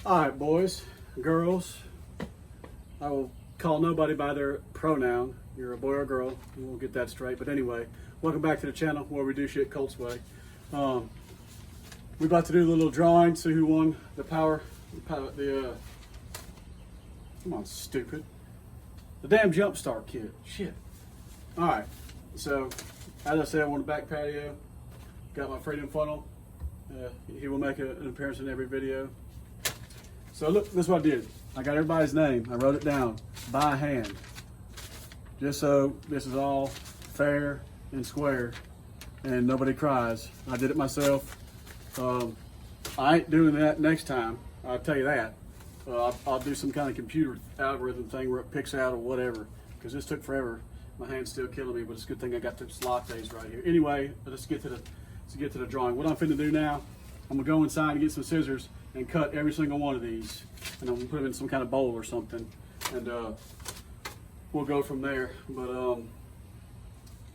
All right, boys, girls, I will call nobody by their pronoun. You're a boy or a girl, and we'll get that straight. But anyway, welcome back to the channel where we do shit Colts way. We're about to do a little drawing, see who won the come on, stupid. The damn jump start kit. Shit. All right, so as I said, I won the back patio. Got my freedom funnel. He will make an appearance in every video. So look, this is what I did. I got everybody's name. I wrote it down by hand. Just so this is all fair and square and nobody cries. I did it myself. I ain't doing that next time. I'll tell you that. I'll do some kind of computer algorithm thing where it picks out or whatever, because this took forever. My hand's still killing me, but it's a good thing I got this lattes right here. Anyway, let's get to the drawing. What I'm finna do now, I'm gonna go inside and get some scissors and cut every single one of these, and I'm gonna put them in some kind of bowl or something, and we'll go from there. But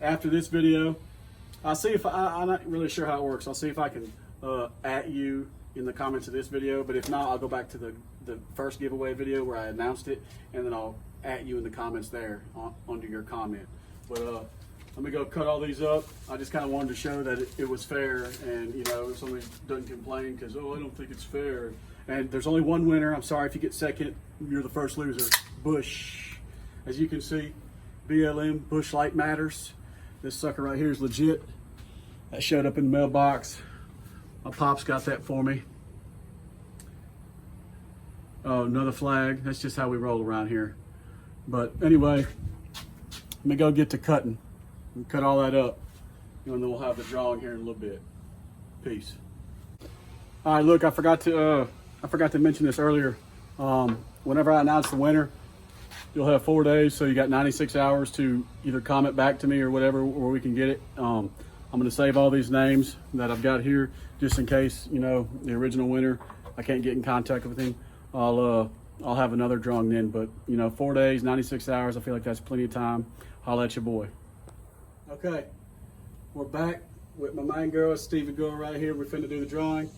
after this video, I'll see if I'm not really sure how it works. I'll see if I can at you in the comments of this video, but if not, I'll go back to the first giveaway video where I announced it, and then I'll at you in the comments there under your comment. But let me go cut all these up. I just kind of wanted to show that it was fair, and you know, if somebody doesn't complain because, oh, I don't think it's fair. And there's only one winner. I'm sorry if you get second, you're the first loser. Bush. As you can see, BLM, Bush Light Matters. This sucker right here is legit. That showed up in the mailbox. My pops got that for me. Oh, another flag. That's just how we roll around here. But anyway, let me go get to cutting and cut all that up, and then we'll have the drawing here in a little bit. Peace. All right, look, I forgot to mention this earlier. Whenever I announce the winner, you'll have 4 days, so you got 96 hours to either comment back to me or whatever, or we can get it. I'm going to save all these names that I've got here, just in case, you know, the original winner, I can't get in contact with him. I'll have another drawing then, but you know, 4 days, 96 hours, I feel like that's plenty of time. Holla at your boy. Okay, we're back with my main girl, Stevie girl right here. We're finna do the drawing.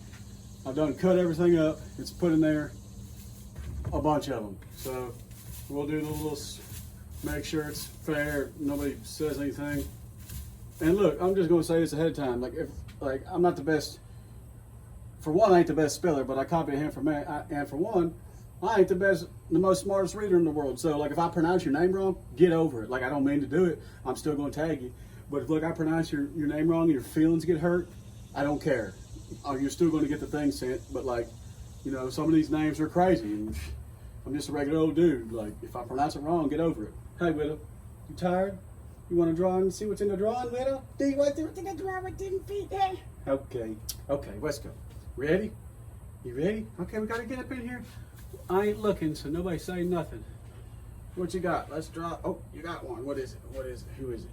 I've done cut everything up. It's put in there, a bunch of them. So we'll do the little, make sure it's fair, nobody says anything. And look, I'm just gonna say this ahead of time. Like I'm not the best, for one, I ain't the best speller, but I copy a hand for man, and for one, I ain't the most smartest reader in the world. So like if I pronounce your name wrong, get over it. Like I don't mean to do it. I'm still gonna tag you. But if look, I pronounce your name wrong and your feelings get hurt, I don't care. You're still gonna get the thing sent. But like, you know, some of these names are crazy, and I'm just a regular old dude. Like if I pronounce it wrong, get over it. Hey Widow, you tired? You wanna draw and see what's in the drawing, Widow? Do you want to see what's in the drawing? Didn't feed that? Okay, let's go. Ready? You ready? Okay, we gotta get up in here. I ain't looking, so nobody say nothing. What you got? Let's draw. Oh, you got one. What is it? What is it? Who is it?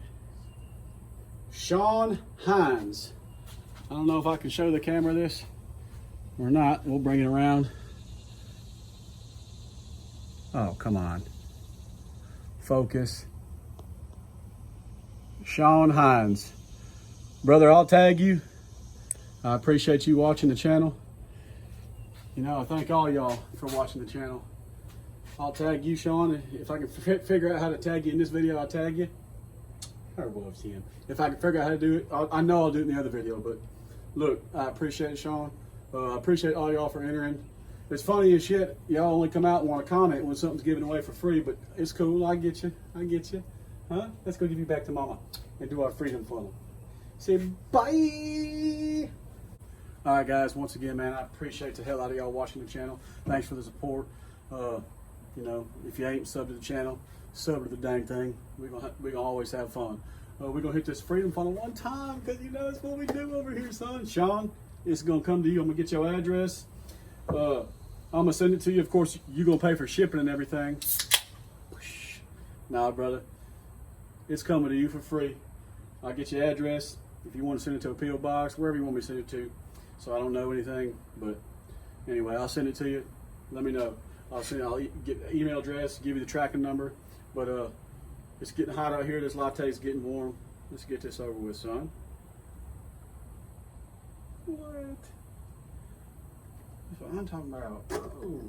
Sean Hines. I don't know if I can show the camera this or not. We'll bring it around. Oh, come on. Focus. Sean Hines. Brother, I'll tag you. I appreciate you watching the channel. You know, I thank all y'all for watching the channel. I'll tag you, Sean. If I can figure out how to tag you in this video, I'll tag you. Loves him. If I can figure out how to do it, I know I'll do it in the other video. But look, I appreciate it, Sean. I appreciate all y'all for entering. It's funny as shit. Y'all only come out and want to comment when something's given away for free, but it's cool. I get you. I get you. Huh? Let's go give you back to mama and do our freedom funnel. Say bye. All right, guys, once again, man, I appreciate the hell out of y'all watching the channel. Thanks for the support. You know, if you ain't subbed to the channel, sub to the dang thing. We're gonna always have fun. We're gonna hit this freedom funnel one time, because you know it's what we do over here, son. Sean, it's gonna come to you. I'm gonna get your address. I'm gonna send it to you. Of course, you're gonna pay for shipping and everything. Nah, brother, it's coming to you for free. I'll get your address. If you want to send it to a P.O. box, wherever you want me to send it to. So I don't know anything, but anyway, I'll send it to you. Let me know. I'll get the email address, give you the tracking number. But it's getting hot out here. This latte's getting warm. Let's get this over with, son. What? If what I'm talking about. Oh.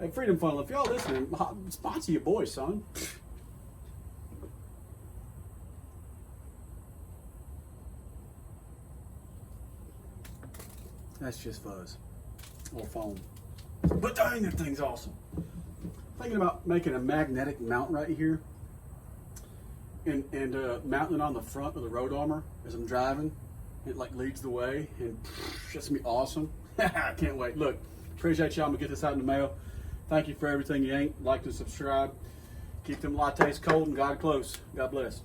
Hey, Freedom Funnel, if y'all listening, sponsor your boy, son. That's just fuzz or foam. But dang, that thing's awesome. Thinking about making a magnetic mount right here and mounting it on the front of the road armor as I'm driving. It like leads the way and it's just gonna be awesome. I can't wait. Look, appreciate y'all. I'm gonna get this out in the mail. Thank you for everything you ain't. Like and subscribe. Keep them lattes cold and God close. God bless.